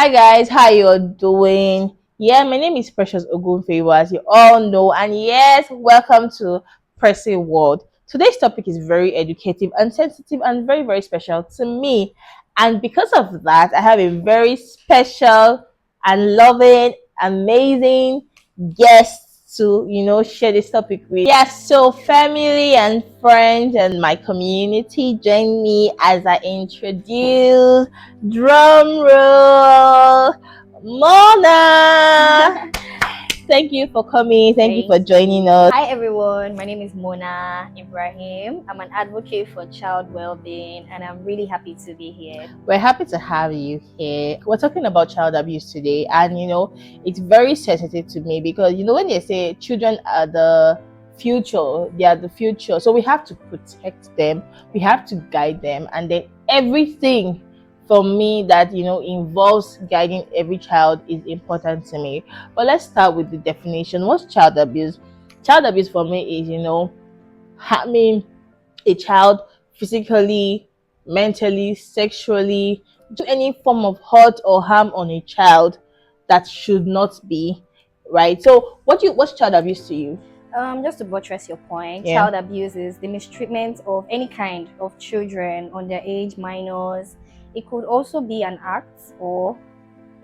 Hi guys, how you doing? Yeah, my name is Precious Ogunfewa, as you all know, and yes, welcome to Pressing World. Today's topic is very educative and sensitive and very, very special to me. And because of that, I have a very special and loving, amazing guest to share this topic with. Yeah, so family and friends and my community join me as I introduce, drum roll, Mona. Thank you for coming. Thank you Thank for joining us. Hi everyone, my name is Mona Ibrahim. I'm an advocate for child well-being and I'm really happy to be here. We're happy to have you here. We're talking about child abuse today, and it's very sensitive to me because when they say children are the future, they are the future. So we have to protect them, we have to guide them, and then everything for me that involves guiding every child is important to me. But let's start with the definition. What's child abuse? Child abuse for me is harming a child physically, mentally, sexually, do any form of hurt or harm on a child that should not be, right? So what's child abuse to you? Just to buttress your point, Yeah. child abuse is the mistreatment of any kind of children, underage, minors. It could also be an act or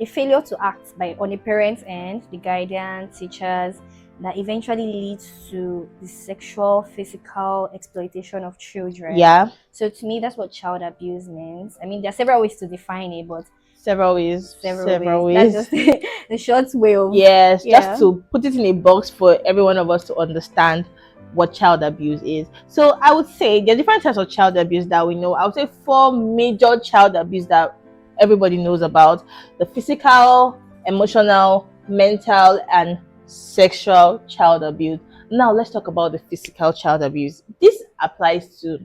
a failure to act on the parents' end, the guardian, teachers, that eventually leads to the sexual, physical exploitation of children. Yeah. So to me, that's what child abuse means. I mean, there are several ways to define it, but Several ways. That's just the short way of Yes, yeah. just to put it in a box for every one of us to understand what child abuse is. So I would say there are different types of child abuse that we know. I would say 4 major child abuse that everybody knows about: the physical, emotional, mental, and sexual child abuse. Now let's talk about the physical child abuse. This applies to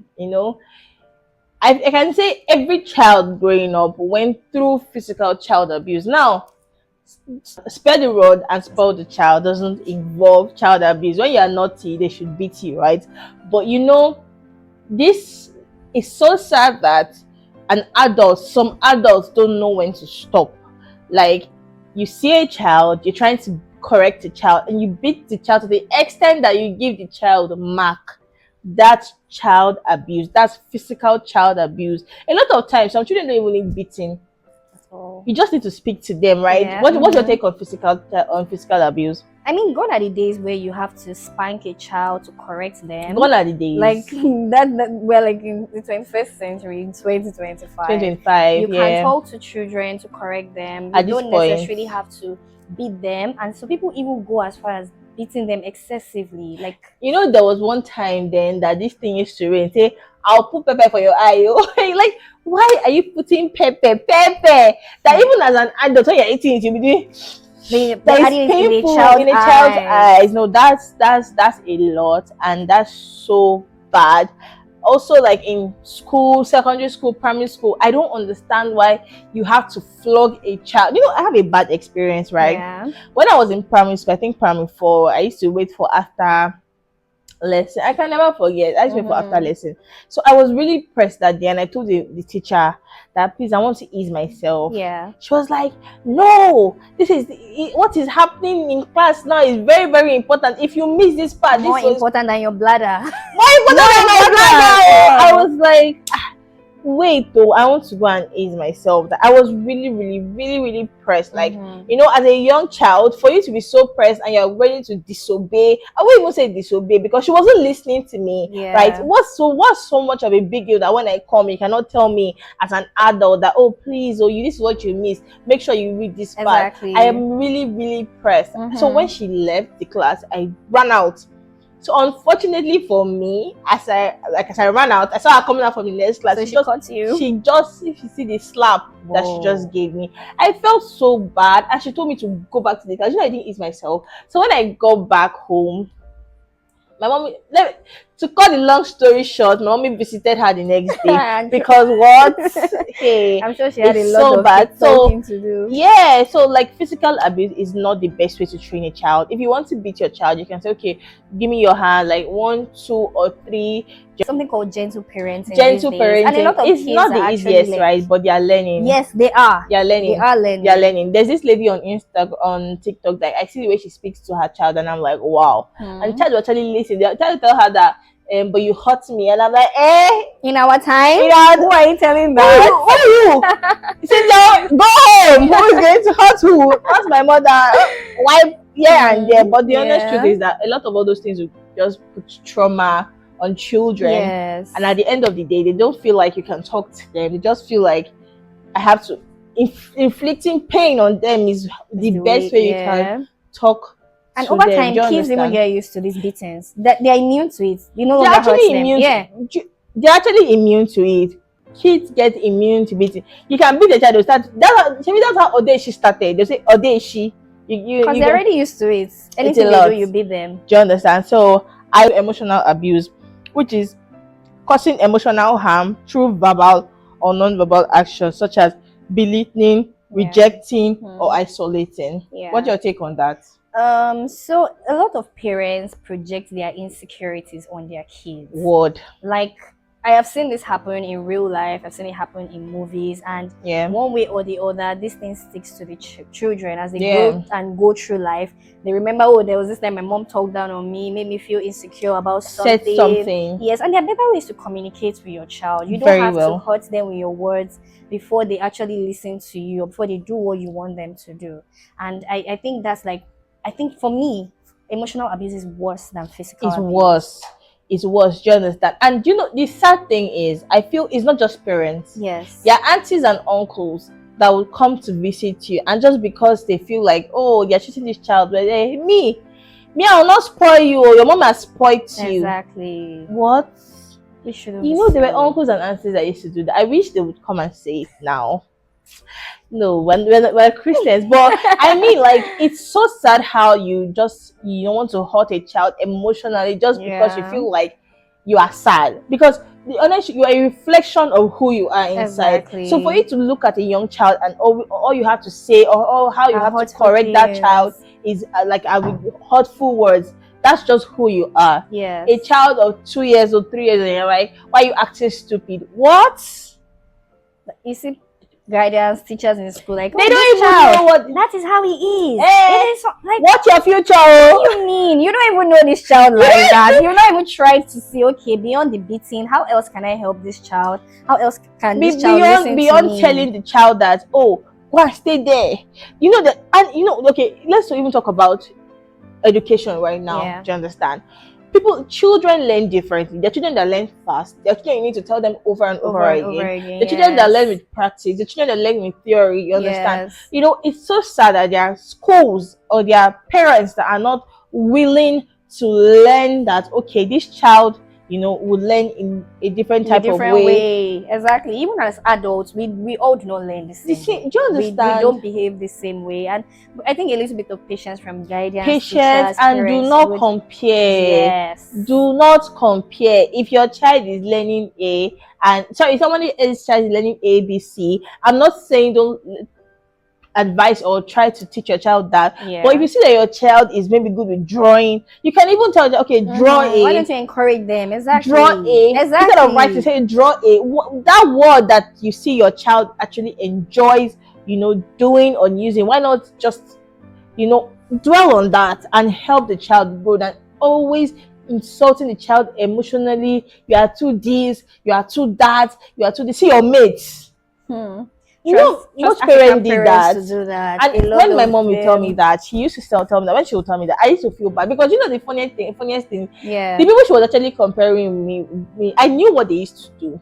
I can say every child growing up went through physical child abuse. Now, spare the rod and spoil the child doesn't involve child abuse. When you are naughty, they should beat you, right? But this is so sad that some adults don't know when to stop. Like, you see a child, you're trying to correct a child, and you beat the child to the extent that you give the child a mark. That's child abuse. That's physical child abuse. A lot of times, some children don't even need beating. You just need to speak to them, right? Yeah. What's your take on physical abuse? I mean, gone are the days where you have to spank a child to correct them. Gone are the days. Like that we're like in the 21st century, in 2025. 2025, you yeah. can talk to children to correct them. You At this don't point, necessarily have to beat them, and so people even go as far as beating them excessively. Like, there was one time then that this thing used to rain. Say, I'll put pepper for your eye. Like, why are you putting pepper? That even as an adult, when you're eating it, you'll be doing. That is painful in a child's eyes. No, that's a lot, and that's so bad. Also, like in school, secondary school, primary school, I don't understand why you have to flog a child. I have a bad experience, right? Yeah. When I was in primary school, I think primary 4, I used to wait for after lesson. I can never forget. I used to wait for after lesson. So I was really pressed that day, and I told the teacher that, please, I want to ease myself. Yeah. She was like, no, what is happening in class now is very, very important. If you miss this part, more important than your bladder. More important than my bladder. I was like, wait though, I want to go and ease myself. That I was really, really, really, really pressed. Like, as a young child, for you to be so pressed and you're ready to disobey. I won't even say disobey because she wasn't listening to me. Yeah. Right? What's so much of a big deal that when I come, you cannot tell me as an adult that, oh please, this is what you missed. Make sure you read this part. Exactly. I am really, really pressed. So when she left the class, I ran out. So unfortunately for me, as I ran out, I saw her coming out from the next class. So she caught you. If you see the slap that she just gave me, I felt so bad, and she told me to go back to the class. I didn't ease myself. So when I got back home, my mom, to cut the long story short, my mommy visited her the next day because hey, I'm sure she had a lot so of bad. talking to do. Yeah, so like physical abuse is not the best way to train a child. If you want to beat your child, you can say, okay, give me your hand, like 1, 2, or 3. something called gentle parenting these Gentle days, and a parenting lot of is kids not are the actually easiest, learning. right? But they are learning. Yes, they are. They are They learning. are They are learning. learning. There's this lady on on TikTok that I see the way she speaks to her child, and I'm like, wow. And the child will actually listen. The child will tell her that, but you hurt me, and I'm like, In our time, you know, who are you telling who are you? that? Who are you? He said, no, go home. Who is going to hurt who? That's my mother. Wipe here and there. But the honest truth Yeah. is that a lot of all those things will just put trauma on children. Yes. And at the end of the day, they don't feel like you can talk to them. They just feel like I have to. Inflicting pain on them is the best way you can talk and to over them. time, Do you kids even understand? get used to these beatings. That they are immune to it. They no They're longer hurt actually them. immune. Yeah. They're actually immune to it. Kids get immune to beating. You can beat the child. They'll start. That's how Odeshi started. They say Odeshi. Because they're already used to it. Anything they do, you beat them. Do you understand? So I emotional abuse, which is causing emotional harm through verbal or non-verbal actions such as belittling, rejecting, or isolating. Yeah. What's your take on that? So a lot of parents project their insecurities on their kids. Word. Like, I have seen this happen in real life. I've seen it happen in movies, and one way or the other, this thing sticks to the children as they grow and go through life. They remember, oh, there was this time my mom talked down on me, made me feel insecure about something. Said something. Yes, and there are better ways to communicate with your child. You don't have to hurt them with your words before they actually listen to you, or before they do what you want them to do. And I think that's like, I think for me, emotional abuse is worse than physical abuse. Worse. It's worse. Do you understand? And you know, the sad thing is, I feel it's not just parents. Yes. There are aunties and uncles that will come to visit you, and just because they feel like, oh, you're treating this child, but me, I will not spoil you, or your mom has spoiled you. Exactly. What? We shouldn't. You know, there were uncles and aunties that used to do that. I wish they would come and say it now. No, when we're Christians, but I mean, like, it's so sad how you don't want to hurt a child emotionally just because you feel like you are sad, because the honest, you are a reflection of who you are inside. Exactly. So for you to look at a young child and all you have to say, or how you have to correct that child is like with hurtful words. That's just who you are. Yes. A child of 2 years or 3 years, and you're like, why are you acting stupid? What? You see, guidance, teachers in school, like, they don't even know what that is how he is. Like, what's your future? What do you mean? You don't even know this child like that. You're not even trying to see, okay, beyond the beating, how else can I help this child? How else can this child listen beyond to me? telling the child that, oh, go and stay there. You know that, and you know, okay, let's even talk about education right now. Yeah. Do you understand? Children learn differently. There are children that learn fast. There are children you need to tell them over and over again. The children that learn with practice. The children that learn with theory. You understand? Yes. You know, it's so sad that there are schools or there are parents that are not willing to learn that, okay, this child, you know, would learn in a different type of way. Exactly. Even as adults, we all do not learn the same. Do you understand? We don't behave the same way. And I think a little bit of patience from guidance, teachers, and do not compare. Yes. Do not compare. If your child is learning if somebody else's child is learning ABC, I'm not saying don't advise or try to teach your child that. But if you see that your child is maybe good with drawing, you can even tell them, okay, draw A. Why don't you encourage them? Exactly. Draw A. Exactly. Instead of writing, say draw A. That word that you see your child actually enjoys, you know, doing or using, why not just, you know, dwell on that and help the child grow, than always insulting the child emotionally. You are too this, you are too that, you are too this. See your mates. You know, most parents did that. To do that. And when my mom would tell me that, she used to tell me that, when she would tell me that, I used to feel bad, because you know the funniest thing, the people she was actually comparing me, I knew what they used to do,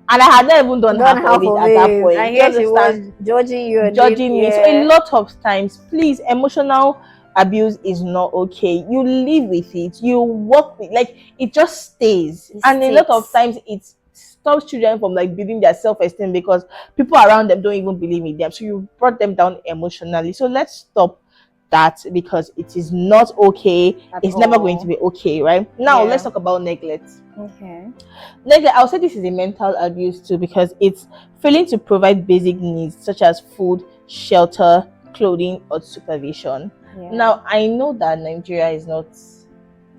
and I had not even done half of it at that point. I guess she was judging me. So a lot of times, please, emotional abuse is not okay. You live with it, you work with, like, it just stays. A lot of times it stops children from like building their self-esteem, because people around them don't even believe in them. So you brought them down emotionally. So let's stop that, because it is not okay. It's never going to be okay, right? Now let's talk about neglect. Okay. Neglect, I'll say this is a mental abuse too, because it's failing to provide basic needs such as food, shelter, clothing, or supervision. Now I know that Nigeria is not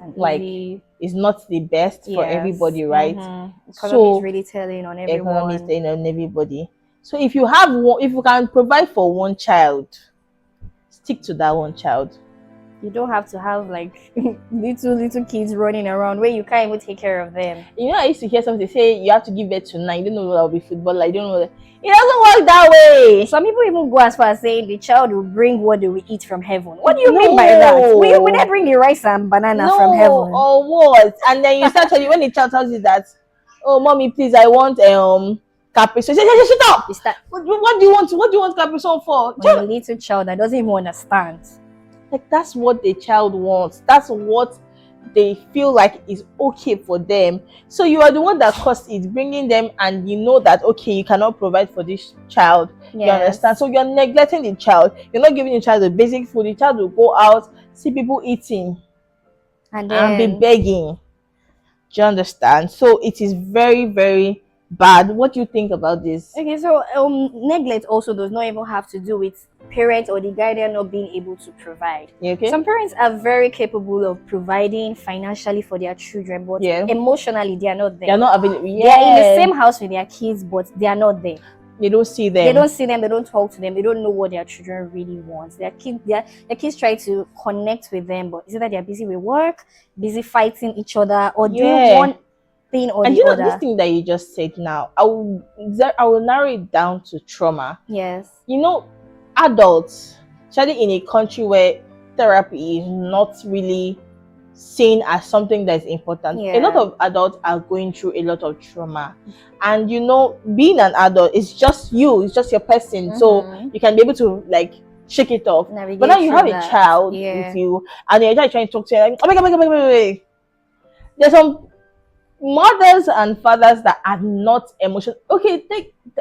and like easy. it's not the best for Yes. everybody, right? Economy is So really telling on economy is everyone. staying on everybody. So if you have one, if you can provide for one child, stick to that one child. You don't have to have like little kids running around where you can't even take care of them. You know, I used to hear something say you have to give birth to 9. You don't know that will be football. I don't know that. It doesn't work that way. Some people even go as far as saying the child will bring what they will eat from heaven. What do you mean by No. that? Will they bring the rice and banana from No, heaven? or what? And then you start telling when the child tells you that, oh mommy, please, I want Capri. So shut up. You start What do you want? What do you want Capri Sun for? on a little child that doesn't even understand. Like that's what the child wants. That's what they feel like is okay for them. So you are the one that caused it, bringing them, and you know that okay, you cannot provide for this child. Yes. You understand? So you're neglecting the child. You're not giving the child the basic food. The child will go out, see people eating, And and be then begging. Do you understand? So it is very, very bad. What do you think about this? okay, so neglect also does not even have to do with parents or the guardian not being able to provide. You okay? Some parents are very capable of providing financially for their children, but Yeah. emotionally they are not there. They're not available. They are in the same house with their kids, but they are not there. You don't see them. They don't see them. They don't talk to them. They don't know what their children really want. Their kids try to connect with them, but is it that they're busy with work, busy fighting each other, or doing one thing or and the you know other? this thing that you just said now, I will narrow it down to trauma. Yes. You know, adults, especially in a country where therapy is not really seen as something that's important. Yeah. A lot of adults are going through a lot of trauma. And you know, being an adult is just you, it's just your person. So you can be able to like shake it off. Navigate but now you have through a that. child with you, and you're trying to talk to you like, oh my god. There's some mothers and fathers that are not emotional. Okay,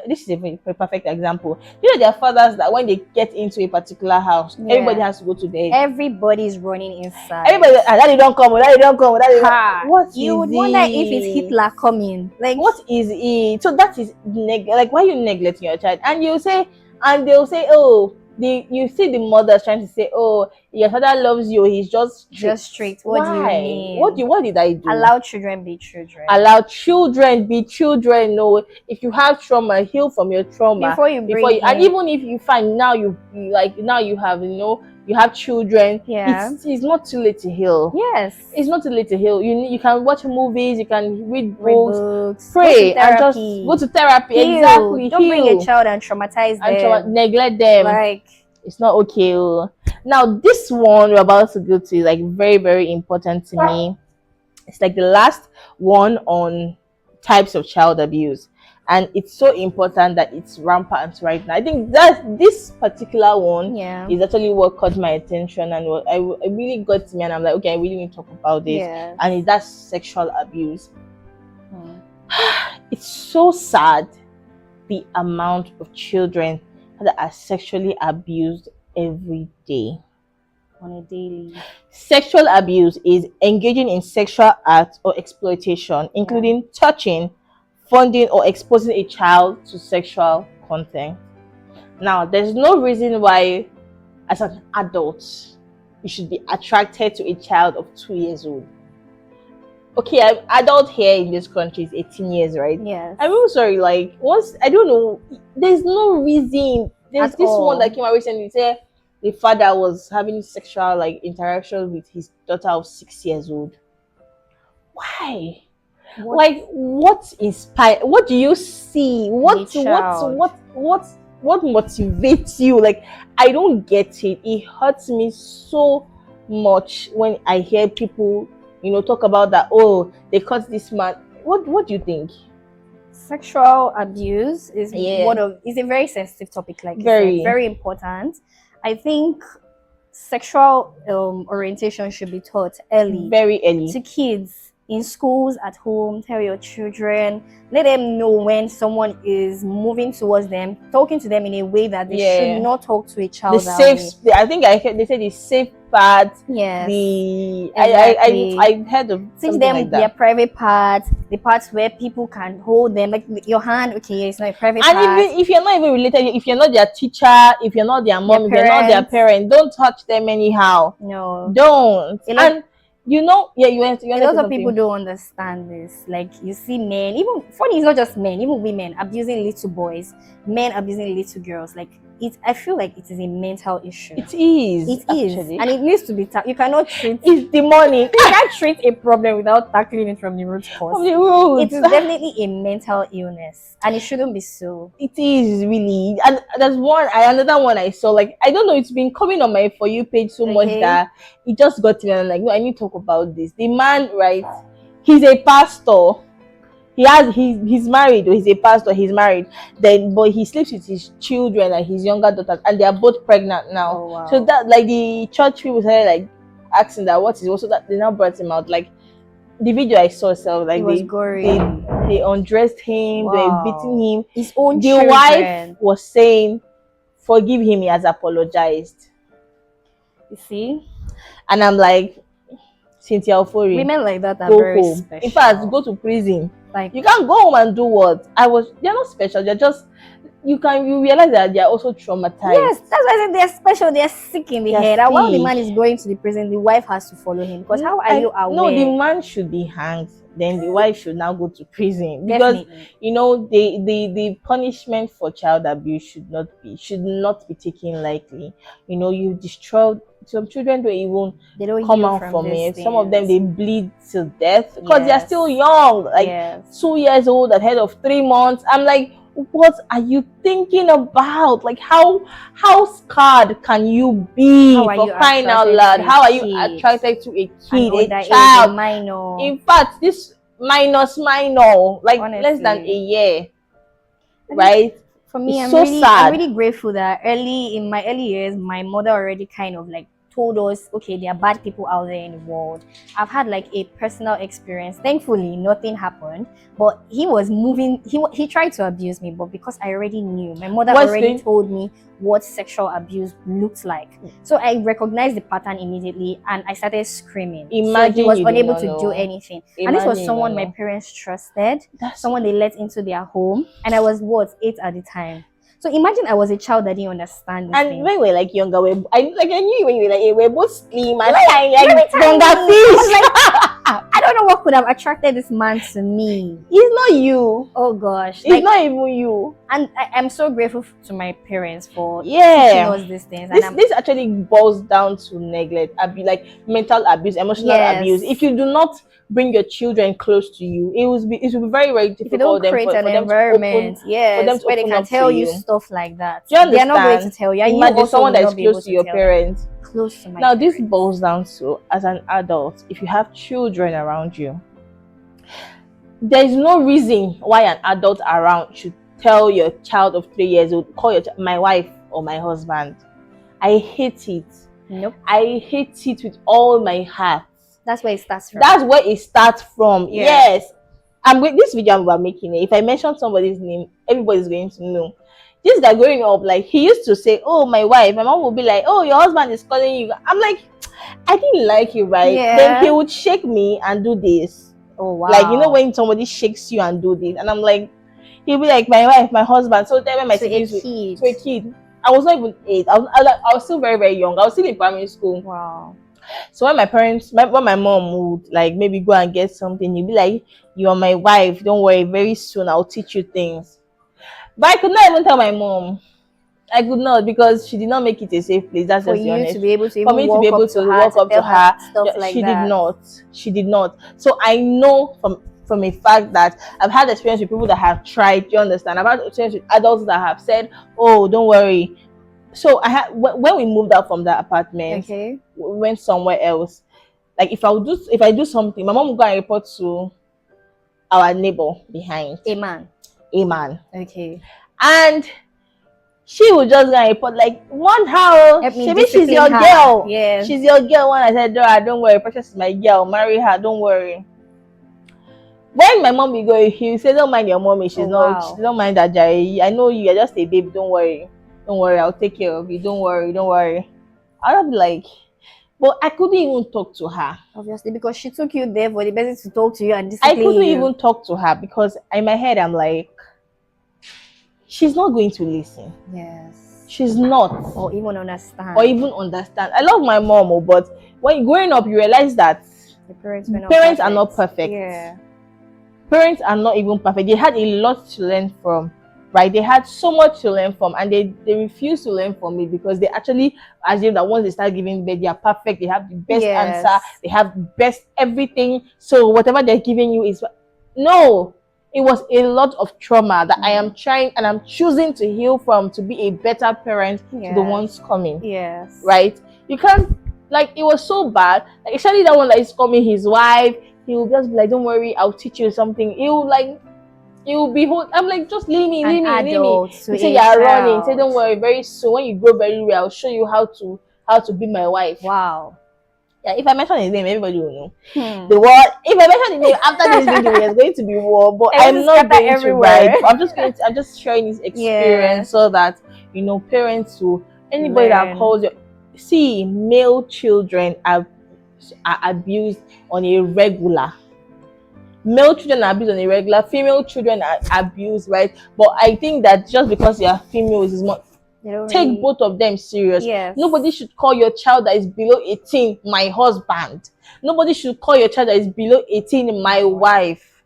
this is a perfect example. You know, there are fathers that when they get into a particular house, everybody has to go to bed. Everybody's running inside. Everybody, daddy don't come, daddy don't come, daddy. What you would is wonder it? if it's Hitler coming. Like, what is it? So that is like why you neglecting your child, and they'll say, oh, you see the mothers trying to say, oh, your father loves you, he's just strict. What Why? do you mean? What did I do? Allow children be children. Allow children be children. No, if you have trauma, heal from your trauma before you and even if you find now you have, you know, you have children. It's not too late to heal. Yes, it's not too late to heal. You can watch movies, you can read books, pray, and just go to therapy. Heal. Exactly. Don't bring a child and traumatize them. Neglect them. Like, it's not okay. Now this one we're about to go to is like very, very important to me. It's like the last one on types of child abuse, and it's so important that it's rampant right now. I think that this particular one is actually what caught my attention and what I really got to me, and I'm like, okay, I really need to talk about this. And that's sexual abuse. It's so sad the amount of children that are sexually abused every day. On a daily. Sexual abuse is engaging in sexual acts or exploitation, including touching, funding, or exposing a child to sexual content. Now, there's no reason why, as an adult, you should be attracted to a child of 2 years old. Okay, an adult here in this country is 18 years, right? Yes. I'm really sorry, like, I don't know, there's no reason. There's this one that came out recently, said the father was having sexual like interaction with his daughter of 6 years old. Why? What inspires? What do you see? What motivates you? Like, I don't get it. It hurts me so much when I hear people, you know, talk about that. Oh, they caught this man. What do you think? Sexual abuse is is a very sensitive topic. Like, very important. I think sexual orientation should be taught early, very early, to kids in schools, at home. Tell your children, let them know when someone is moving towards them, talking to them in a way that they should not talk to a child. I think they said the safe part. Yes. I heard of teach them like their private parts, the parts where people can hold them, like your hand. Okay, it's not a private part. And even if you're not even related, if you're not their teacher, if you're not their mom, if you're not their parent, don't touch them anyhow. No, don't. And Yeah, you want A to say lot of people something. don't understand this. Like you see men, even funny, it's not just men, even women abusing little boys, men abusing little girls. Like it, I feel like it is a mental issue. It is It is, actually. and it needs to be. You cannot treat. It's demonic. You can't treat a problem without tackling it from the root Of cause. the It roads. is definitely a mental illness, and it shouldn't be so. It is really, and there's another one I saw. Like I don't know, it's been coming on my For You page so much Okay. that it just got to me. And I'm like, no, I need to talk about this. The man, right? He's a pastor. He's married, or he's a pastor. He's married. Then, but he sleeps with his children and his younger daughters, and they are both pregnant now. Oh wow. So that, like, the church people started like asking that what is also that they now brought him out. Like the video I saw, so like It was gory. they undressed him, they were beating him. His own The children. wife was saying, "Forgive him, he has apologized." You see, And I'm like, Cynthia Ofori, women like that are go very home. special. In fact, go to prison. Like You can't go home and do what? They're not special, they're just, you realize that they're also traumatized. yes, that's why I said they're special. They're sick in the They're head. And while the sick. man is going to the prison, the wife has to follow him. Because how are you aware? No, the man should be hanged. Then the wife should now go to prison, because the punishment for child abuse should not be taken lightly. You destroyed some children. They don't come out from it. Some of them, they bleed to death because they are still young, like 2 years old at head of 3 months. I'm like, what are you thinking about? Like, how scarred can you be, for crying out loud? How are you attracted to a kid, a child, a minor? In fact, this minor, like honestly, less than a year, right? For me, it's I'm really grateful that in my early years, my mother already kind of like told us, okay, there are bad people out there in the world. I've had like a personal experience. Thankfully, nothing happened, but he was moving. He tried to abuse me, but because I already knew, my mother already told me what sexual abuse looks like. So I recognized the pattern immediately, and I started screaming. Imagine, so he was unable to do anything. And this was someone my parents trusted, someone they let into their home, and I was 8 at the time. So imagine I was a child that didn't understand this and thing. when we were like younger, I knew when you were like we're both slim and like younger fish. I don't know what could have attracted this man to me. It's not you. Oh gosh, it's not even you. And I'm so grateful to my parents for teaching us these things. This actually boils down to neglect, like mental abuse, emotional abuse. If you do not bring your children close to you, it will be very, very difficult. If you don't create an environment, where they can tell you stuff like that, do you understand? They're not going to tell you. Imagine someone that is close to your parents. Close to my now, this boils down to, as an adult, if you have children around you, there is no reason why an adult around should tell your child of 3 years old, call your my wife or my husband. I hate it. Nope. I hate it with all my heart. That's where it starts from. That's where it starts from. Yeah. Yes. This video I'm making it. If I mention somebody's name, everybody's going to know. This guy growing up, like, he used to say, "Oh, my wife." My mom would be like, "Oh, your husband is calling you." I'm like, I didn't like you, right? Yeah. Then he would shake me and do this. Oh wow. Like, when somebody shakes you and do this, and I'm like, he'll be like, "My wife, my husband." So then when my siblings to a kid, I was not even 8. I was still very, very young. I was still in primary school. Wow. So when my mom would like maybe go and get something, he'd be like, "You are my wife. Don't worry. Very soon I'll teach you things." But I could not even tell my mom. I could not, because she did not make it a safe place. That's for just you honest. to be able to for me to be able to walk up to her. Stuff like she that. did not. She did not. So I know from a fact that I've had experience with people that have tried. Do you understand? I've had experience with adults that have said, "Oh, don't worry." So when we moved out from that apartment, we went somewhere else. Like if I do something, my mom would go and report to our neighbor behind. A man. Okay. And she would just go and report, like, "One how she's your girl." Yeah. She's your girl. When I said, "Don't worry, Precious is my girl. Marry her. Don't worry." When my mom will go, he will say, "Don't mind your mommy. She don't mind that, Jerry. I know you're just a baby. Don't worry. Don't worry. I'll take care of you. Don't worry." I'll be like, but I couldn't even talk to her. Obviously, because she took you there for the person to talk to you and discipline you. I couldn't even talk to her because in my head I'm like, she's not going to listen. Yes. She's not. Or even understand. I love my mom, but when growing up, you realize that The parents were not Parents are not perfect. perfect. Yeah. Parents are not even perfect. They had a lot to learn from, right? They had so much to learn from, and they refuse to learn from it because they actually assume that once they start giving birth, they are perfect. They have the best Yes. answer. They have the best everything. So whatever they're giving you is no. It was a lot of trauma that I am trying and I'm choosing to heal from to be a better parent to the ones coming. Yes. Right? You can't, like, it was so bad. Like, especially that one that is coming his wife. He will just be like, "Don't worry, I'll teach you something." He'll be I'm like, "Just leave me, leave me, leave me." Adult to He say, a "You're running." Say, "Don't child. worry, very soon when you grow very well, I'll show you how to be my wife." Wow. Yeah, if I mention his name, everybody will know. Hmm. The war. If I mention his name after this video, there's going to be war. But It I'm was not scatter going to everywhere. write. I'm just sharing this experience so that parents who anybody that Learn. calls you, see, male children are abused on a regular. Male children are abused on a regular. Female children are abused, right? But I think that just because they are females is more. Take both of them serious. Yes. Nobody should call your child that is below 18 my husband. Nobody should call your child that is below 18 my wife.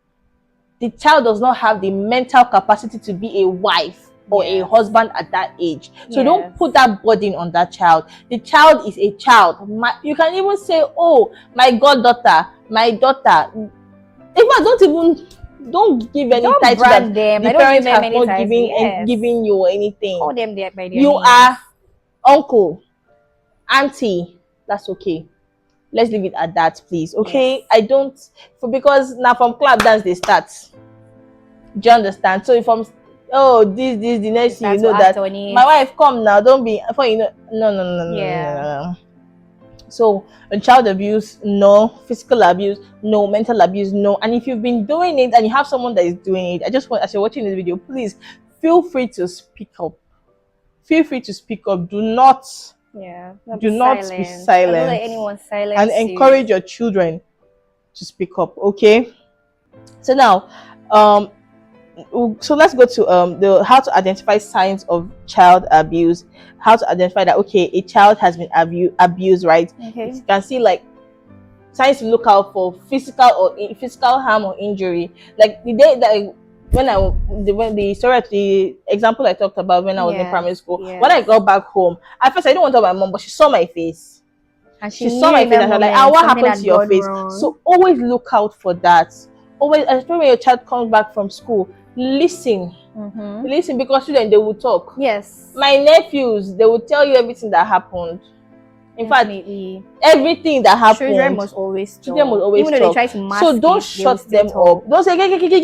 The child does not have the mental capacity to be a wife or a husband at that age. So don't put that burden on that child. The child is a child. You can even say, "Oh, my goddaughter, my daughter." In fact, don't give any title that them. the parents have not given you or anything. Call them by their You names. are uncle, auntie. That's okay. Let's leave it at that, please. Okay. Yes. I don't because now from club dance they start. Do you understand? So if I'm this the next thing you know that my wife come now, don't be for no. So child abuse, no. Physical abuse, no. Mental abuse, no. And if you've been doing it and you have someone that is doing it, I just want, as you're watching this video, please feel free to speak up. Feel free to speak up. Do not be silent. I don't let anyone silence and encourage your children to speak up. Okay. So now, so let's go to the how to identify signs of child abuse. How to identify that a child has been abused, right? Okay. You can see like signs to look out for: physical harm or injury. Like the day that when the example I talked about when I was in primary school, when I got back home, at first I didn't want to tell my mom, but she saw my face. And she saw my face and she was like, "What happened to your face?" Wrong. So always look out for that. Always, especially when your child comes back from school, listen. Listen, because then they will talk. Yes. My nephews, they will tell you everything that happened. In fact, everything that happened. Children must always talk. Even though they try to mask so don't shut them up. Don't say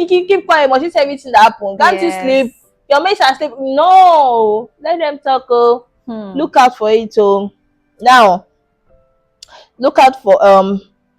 keep quiet, must you say everything that happened. Can't you sleep? Your mates are sleep. No, let them talk. Look out for it. Now look out for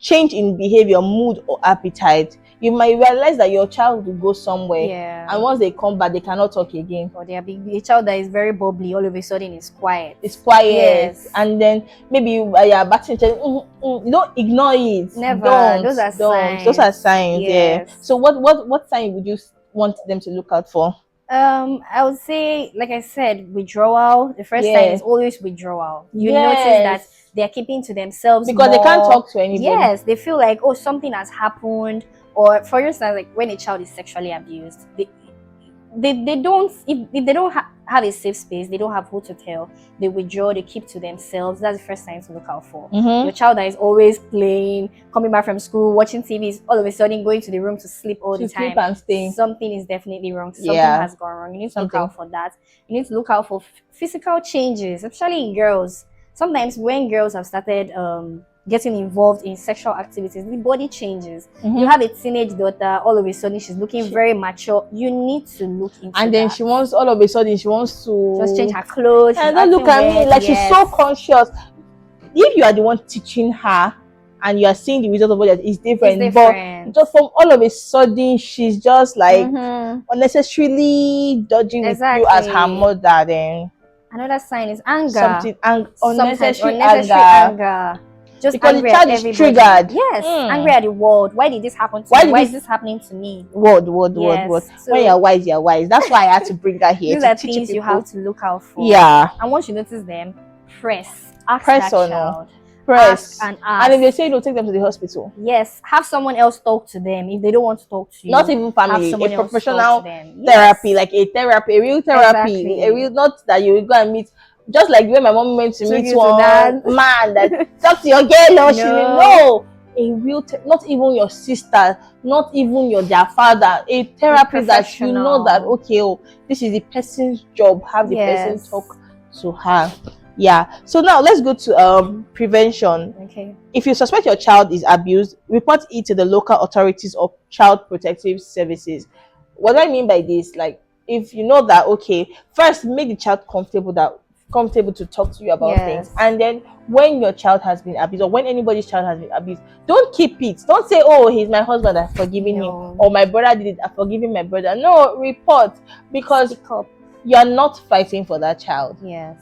change in behavior, mood, or appetite. You might realize that your child will go somewhere, and once they come back, they cannot talk again. Or a child that is very bubbly, all of a sudden is quiet. It's quiet, and then maybe you are batting. Don't ignore it. Never. Those are signs. Those are signs. Yeah. So what sign would you want them to look out for? I would say, like I said, withdrawal. The first sign is always withdrawal. You notice that they're keeping to themselves because they can't talk to anybody. Yes, they feel like, oh, something has happened. Or for instance, like when a child is sexually abused, they don't, if they don't have a safe space, they don't have who to tell, they withdraw, they keep to themselves. That's the first sign to look out for. Your child that is always playing, coming back from school, watching TV, all of a sudden going to the room to sleep all the time. Sleep and stay. Something is definitely wrong. Something has gone wrong. You need to look out for that. You need to look out for physical changes, especially in girls. Sometimes when girls have started getting involved in sexual activities, the body changes. You have a teenage daughter, all of a sudden she's looking very mature. You need to look into and then that. all of a sudden she wants to just change her clothes. And don't look at me like she's so conscious. If you are the one teaching her and you are seeing the result of what is different, but just from all of a sudden she's just like unnecessarily dodging with you as her mother, then another sign is anger. Unnecessary anger. Just because the child is triggered. Yes, angry at the world. Why did this happen to me? Why is this happening to me? Word. So when you're wise, you're wise. That's why I had to bring her here. These are things you have to look out for. Yeah. And once you notice them, press. Ask that child. Press. and And if they ask. say no, take them to the hospital. Yes, have someone else talk to them if they don't want to talk to you. Not even Have family, a someone else talk to professional them. therapy, Yes, like a therapy, a real therapy, a exactly. real, not that you will go and meet, just like when my mom went to Took meet you to one that. man that talk to your girl, or she will No, know. A real, not even your sister, not even their father, a a therapist that you know that professional. okay, oh, this is the person's job. Have the person Yes. talk to her. Yeah. So now let's go to prevention. Okay. If you suspect your child is abused, report it to the local authorities or child protective services. What do I mean by this? Like, if you know that, okay, first make the child comfortable to talk to you about things, Yes. and then when your child has been abused, or when anybody's child has been abused, don't keep it. Don't say, "Oh, he's my husband, I've forgiven him," No. or "My brother did it, I've forgiven my brother." No, report, because Speak up. you are not fighting for that child. Yes.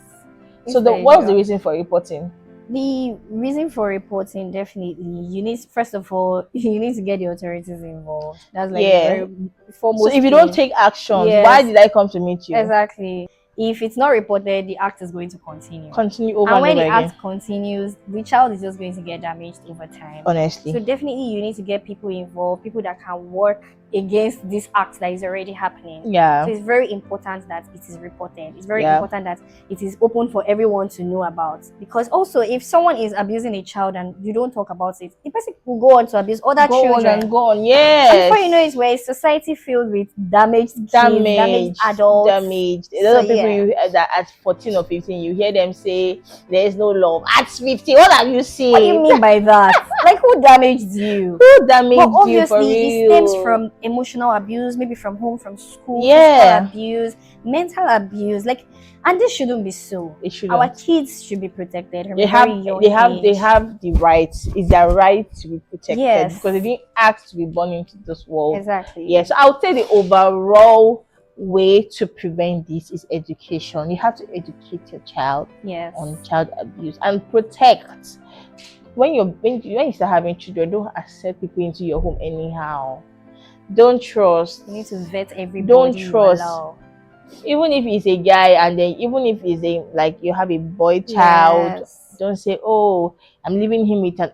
So, It's very what's the true. reason for reporting? The reason for reporting, definitely, you need, first of all, you need to get the authorities involved. That's like the Yeah. very So foremost if you don't thing. take actions, why Yes, did I come to meet you? exactly. If it's not reported, the act is going to continue. Continue over And and when over the again. act continues, the child is just going to get damaged over time. Honestly. So definitely you need to get people involved, people that can work against this act that is already happening. Yeah. So it's very important that it is reported. It's very Yeah. important that it is open for everyone to know about. Because also, if someone is abusing a child and you don't talk about it, the person will go on to abuse other Go on children. and go on. Yes. And before you know it, we're a society filled with damaged kids, damaged adults. Damaged. A lot of people yeah. that at 14 or 15, you hear them say there is no love. At 50, what have you seen? What do you mean by that? Like, who damaged you? Who damaged But you for obviously, it real? stems from emotional abuse, maybe from home, from school, Yeah. physical abuse, mental abuse. Like, and this shouldn't be so. It shouldn't. Our kids should be protected from They a have very young they have they age. have the right. It's their right to be protected, Yes. because they didn't ask to be born into this world. Exactly. Yes. So I would say the overall way to prevent this is education. You have to educate your child Yes. on child abuse and protect. When you start having children, don't accept people into your home anyhow. Don't trust. You need to vet everybody. Don't you trust. allow. Even if it's a guy, and then even if it's a, like, you have a boy child, Yes. don't say, "Oh, I'm leaving him with an."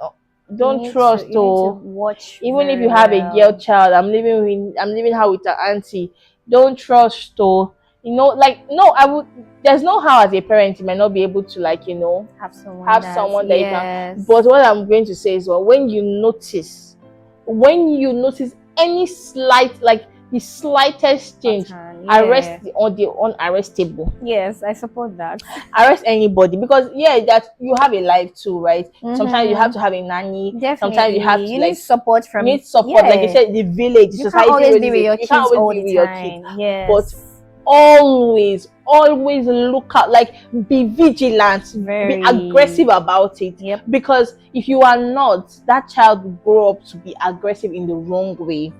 Don't You trust. need to watch. Even if very you have a well. girl child, I'm leaving her with an auntie. Don't trust. You know, like, no, I would. There's no how, as a parent, you might not be able to, like, you know, have someone that you can. But what I'm going to say is, well, when you notice any slight, like the slightest change, arrest the unarrestable. Yes, I support that. Arrest anybody, because that you have a life too, right? Sometimes you have to have a nanny. Definitely. Sometimes you have to, need support from. Like you said, the village, the you society. Can't always be with your you kids can't always all be the with your time. kids. Yes. But always look out, like, be vigilant, be aggressive about it. Yep. Because if you are not, that child will grow up to be aggressive in the wrong way.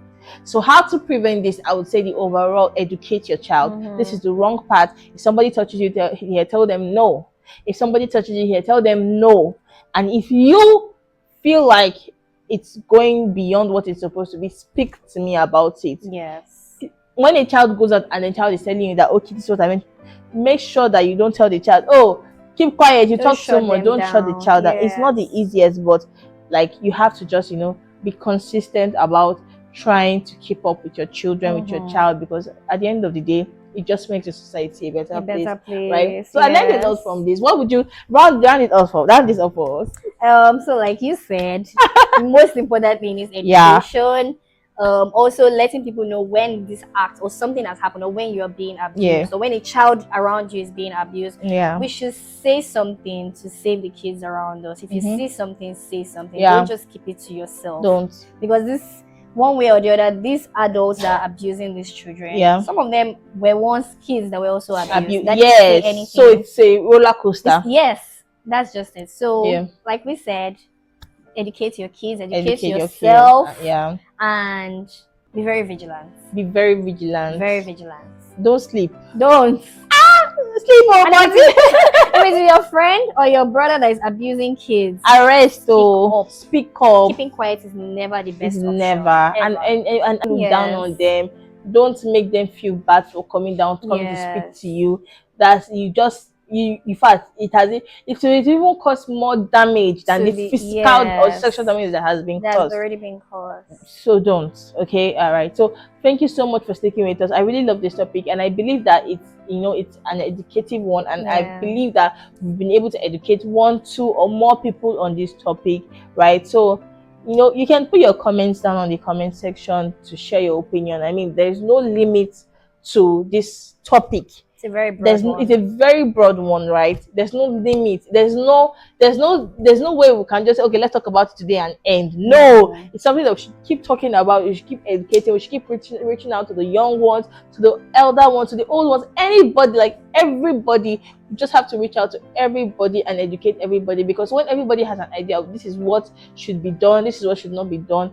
So how to prevent this? I would say the overall, educate your child. This is the wrong path. If somebody touches you here, tell them no. If somebody touches you here, tell them no. And if you feel like it's going beyond what it's supposed to be, speak to me about it. Yes. When a child goes out and the child is telling you that, okay, this is what I meant, make sure that you don't tell the child, "Oh, keep quiet, you talk so much." Don't shut the child down. It's not the easiest, but like, you have to just, be consistent about trying to keep up with your children, with your child, because at the end of the day, it just makes the society a better place, right? So I learned a lot from this. What would you round this up for us? So like you said, the most important thing is education. Also letting people know when this act or something has happened, or when you're being abused, or when a child around you is being abused. We should say something to save the kids around us. If you see something, say something. Don't just keep it to yourself. Don't. Because this, one way or the other, these adults that are abusing these children, some of them were once kids that were also abused. Yes. So it's a roller coaster. Yes, that's just it. So like we said, educate your kids, educate yourself, and be very vigilant. Very vigilant. Don't sleep. Don't sleep on if it's your friend or your brother that is abusing kids, arrest. Speak up. Keeping quiet is never the best option. Never. And look down on them. Don't make them feel bad for coming to speak to you. That you just in fact, it will even cause more damage than To the the physical or sexual yes, damage that has been that's caused. already been caused. So don't. Okay, all right. So thank you so much for sticking with us. I really love this topic, and I believe that it's an educative one, and I Yeah. believe that we've been able to educate one, two, or more people on this topic, right? So you can put your comments down on the comment section to share your opinion. I mean, there's no limit to this topic. It's a very broad It's one. a very broad one, right? There's no limit. There's no way we can just say, okay, let's talk about it today and end. No, No. it's something that we should keep talking about. We should keep educating. We should keep reaching out to the young ones, to the elder ones, to the old ones, anybody, like everybody. You just have to reach out to everybody and educate everybody, because when everybody has an idea of this is what should be done, this is what should not be done,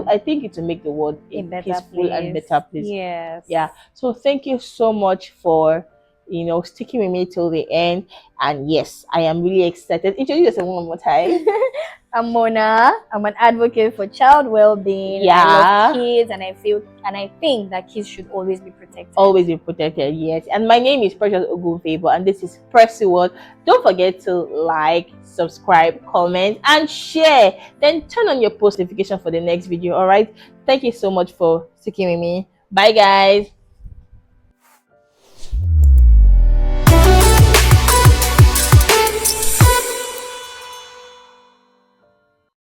I think it will make the world A a better peaceful and place. better place. Yes. Yeah. So thank you so much for sticking with me till the end. And yes, I am really excited. Introduce yourself one more time. I'm Mona. I'm an advocate for child well-being. I love Yeah. kids, and I think that kids should always be protected. Always be protected, yes. And my name is Precious Ogunfavour, and this is Pressy World. Don't forget to like, subscribe, comment, and share. Then turn on your post notification for the next video. All right. Thank you so much for sticking with me. Bye, guys.